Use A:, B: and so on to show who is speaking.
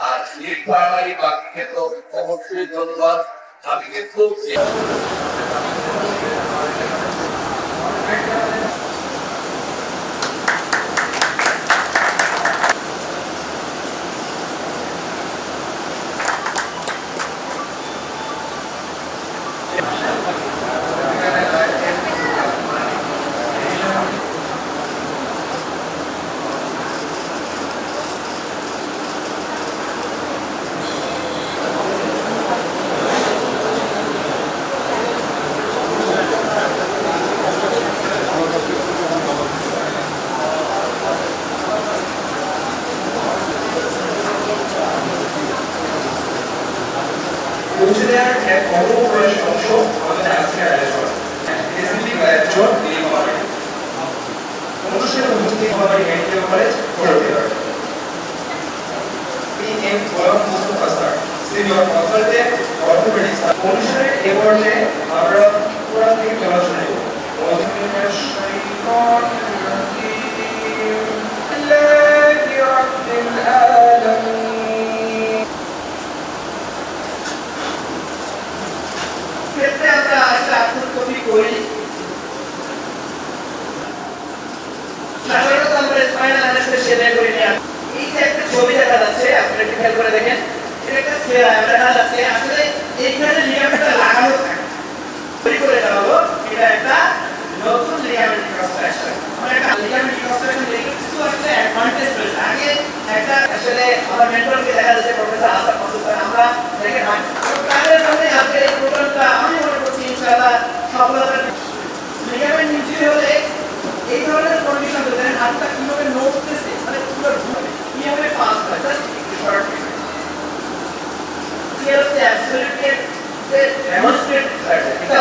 A: আর নির্ভয় বাক্যে তো অবশ্যই ধন্যবাদ। আমি কিন্তু
B: পৌঁছানোর এক অপরিহার্য অংশ আমাদের আজকের আয়োজন এসএমপি আয়োজন এই করে অনুষ্ঠানে উপস্থিত হবেন medical college fourth PM Golam Mustafa sir senior consultant orthopaedics অনুষ্ঠানের এই পর্যায়ে আমরা কোরআন থেকে তেলাওয়াত শুনব
C: ক্ষেত্রে আমরা আসলে আত্মকপি করি। সাধারণত আমরা স্পাইনাল অ্যানেস্থেসিয়া করি না। এই যে একটা ছবি দেখা যাচ্ছে, আপনারা একটু খেয়াল করে দেখেন, এটা একটা দেখা যাচ্ছে আসলে এইখানে লিগামেন্টটা লাগানো থাকে। তৈরি করে দেওয়া হলো, এটা একটা নতুন লিগামেন্ট রিকনস্ট্রাকশন। আমরা একটা লিগামেন্ট রিকনস্ট্রাকশন দেখে কিছু আসলে অ্যাডভান্টেজ পেয়েছি। আগে একটা আসলে আমার মেন্টরকে দেখা যাচ্ছে প্রফেসর আসাদ মাসুদ, আমরা দেখে তাদের জন্য আজকে এই প্রোগ্রামটা আমি মনে করছি ইনশাআল্লাহ সফলতা। লিগামেন্ট ইনজুরি হলে এই ধরনের কন্ডিশন হলে হাতটা কিভাবে নড়তেছে, মানে পুরো কিভাবে পাস হয়, জাস্ট একটু শর্ট ক্লিয়ার অ্যাবসলিউটলি ডেমনস্ট্রেট এটা